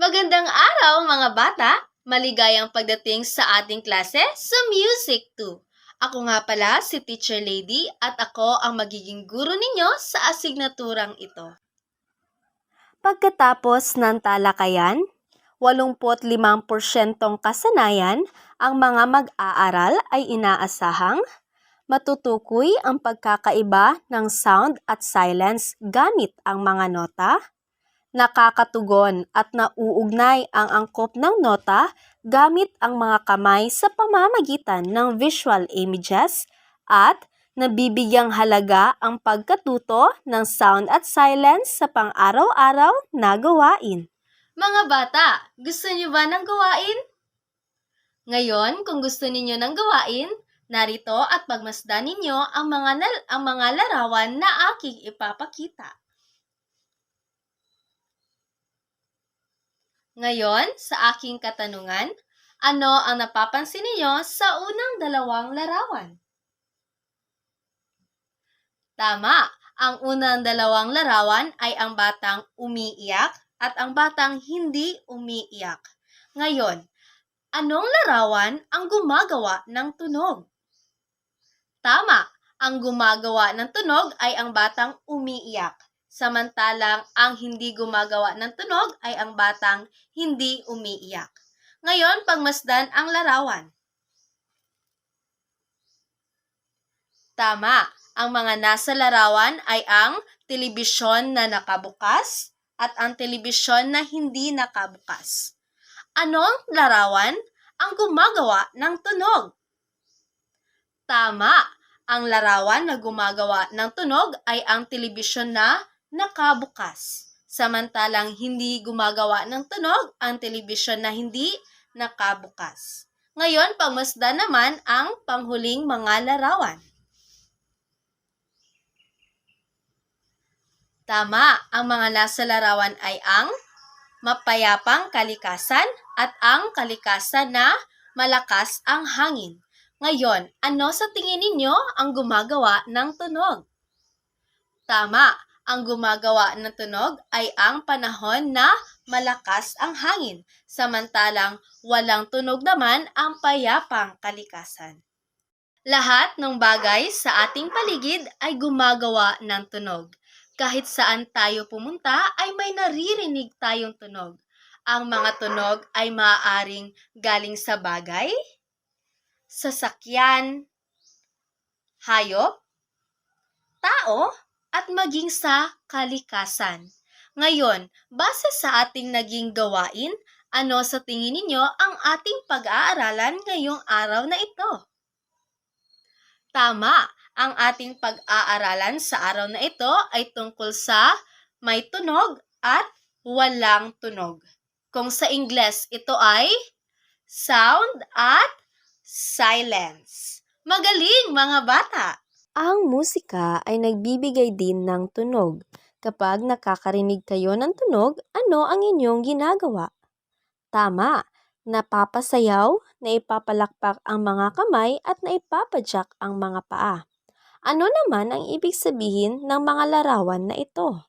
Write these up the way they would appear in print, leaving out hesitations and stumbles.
Magandang araw mga bata! Maligayang pagdating sa ating klase sa Music 2. Ako nga pala si Teacher Lady at ako ang magiging guro ninyo sa asignaturang ito. Pagkatapos ng talakayan, 85% kasanayan, ang mga mag-aaral ay inaasahang matutukoy ang pagkakaiba ng sound at silence gamit ang mga nota, nakakatugon at nauugnay ang angkop ng nota gamit ang mga kamay sa pamamagitan ng visual images at nabibigyang halaga ang pagkatuto ng sound at silence sa pang-araw-araw na gawain. Mga bata, gusto niyo ba ng gawain? Ngayon, kung gusto ninyo ng gawain, narito at pagmasdan ninyo ang mga larawan na aking ipapakita. Ngayon, sa aking katanungan, ano ang napapansin niyo sa unang dalawang larawan? Tama, ang unang dalawang larawan ay ang batang umiiyak at ang batang hindi umiiyak. Ngayon, anong larawan ang gumagawa ng tunog? Tama, ang gumagawa ng tunog ay ang batang umiiyak. Samantalang ang hindi gumagawa ng tunog ay ang batang hindi umiiyak. Ngayon, pagmasdan ang larawan. Tama, ang mga nasa larawan ay ang telebisyon na nakabukas at ang telebisyon na hindi nakabukas. Anong larawan ang gumagawa ng tunog? Tama, ang larawan na gumagawa ng tunog ay ang telebisyon na nakabukas. Samantalang hindi gumagawa ng tunog ang telebisyon na hindi nakabukas. Ngayon, pagmasdan naman ang panghuling mga larawan. Tama, ang mga nasa larawan ay ang mapayapang kalikasan at ang kalikasan na malakas ang hangin. Ngayon, ano sa tingin ninyo ang gumagawa ng tunog? Tama, ang gumagawa ng tunog ay ang panahon na malakas ang hangin, samantalang walang tunog naman ang payapang kalikasan. Lahat ng bagay sa ating paligid ay gumagawa ng tunog. Kahit saan tayo pumunta ay may naririnig tayong tunog. Ang mga tunog ay maaaring galing sa bagay, sasakyan, hayop, tao, at maging sa kalikasan. Ngayon, base sa ating naging gawain, ano sa tingin ninyo ang ating pag-aaralan ngayong araw na ito? Tama, ang ating pag-aaralan sa araw na ito ay tungkol sa may tunog at walang tunog. Kung sa Ingles, ito ay sound at silence. Magaling mga bata! Ang musika ay nagbibigay din ng tunog. Kapag nakakarinig kayo ng tunog, ano ang inyong ginagawa? Tama, napapasayaw, naipapalakpak ang mga kamay at naipapadyak ang mga paa. Ano naman ang ibig sabihin ng mga larawan na ito?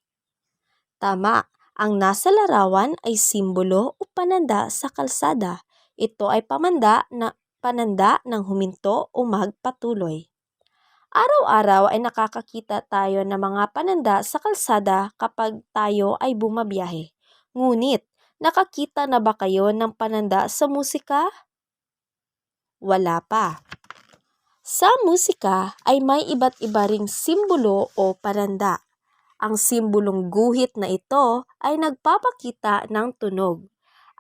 Tama, ang nasa larawan ay simbolo o pananda sa kalsada. Ito ay pananda ng huminto o magpatuloy. Araw-araw ay nakakakita tayo ng mga pananda sa kalsada kapag tayo ay bumabiyahe. Ngunit, nakakita na ba kayo ng pananda sa musika? Wala pa. Sa musika ay may iba't iba ring simbolo o pananda. Ang simbolong guhit na ito ay nagpapakita ng tunog.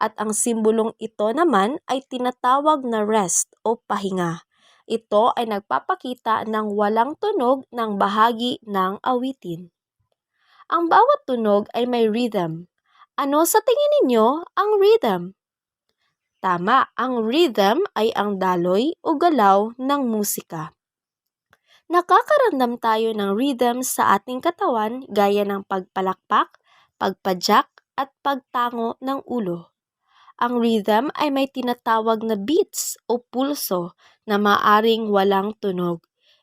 At ang simbolong ito naman ay tinatawag na rest o pahinga. Ito ay nagpapakita ng walang tunog ng bahagi ng awitin. Ang bawat tunog ay may rhythm. Ano sa tingin ninyo ang rhythm? Tama, ang rhythm ay ang daloy o galaw ng musika. Nakakaramdam tayo ng rhythm sa ating katawan gaya ng pagpalakpak, pagpadyak at pagtango ng ulo. Ang rhythm ay may tinatawag na beats o pulso na maaring walang tunog.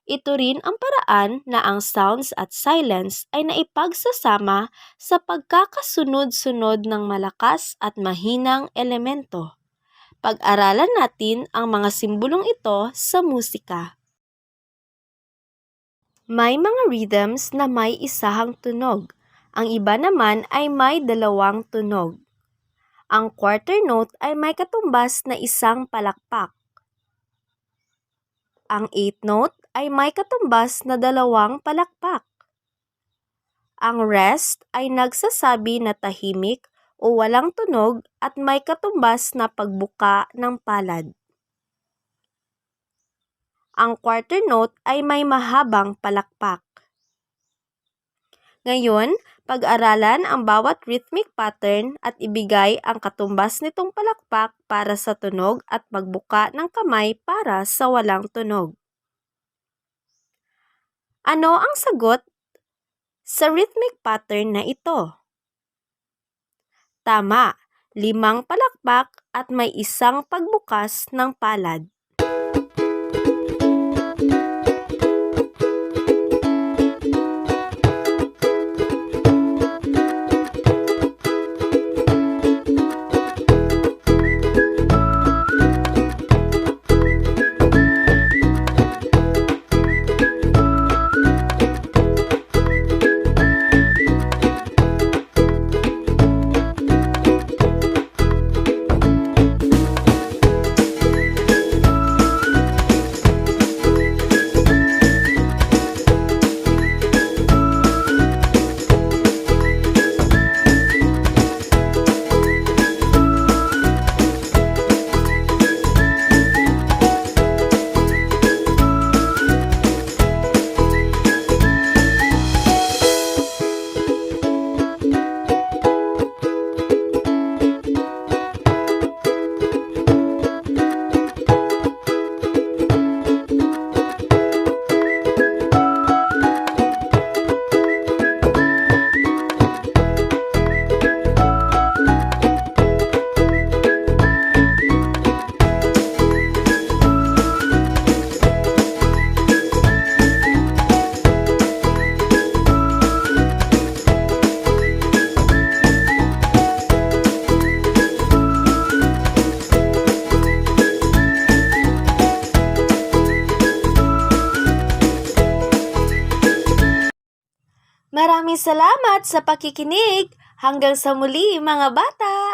Ito rin ang paraan na ang sounds at silence ay naipagsasama sa pagkakasunod-sunod ng malakas at mahinang elemento. Pag-aralan natin ang mga simbolong ito sa musika. May mga rhythms na may isahang tunog. Ang iba naman ay may dalawang tunog. Ang quarter note ay may katumbas na isang palakpak. Ang eighth note ay may katumbas na dalawang palakpak. Ang rest ay nagsasabi na tahimik o walang tunog at may katumbas na pagbuka ng palad. Ang quarter note ay may mahabang palakpak. Ngayon, pag-aralan ang bawat rhythmic pattern at ibigay ang katumbas nitong palakpak para sa tunog at magbuka ng kamay para sa walang tunog. Ano ang sagot sa rhythmic pattern na ito? Tama, 5 palakpak at may isang pagbukas ng palad. Maraming salamat sa pakikinig. Hanggang sa muli mga bata!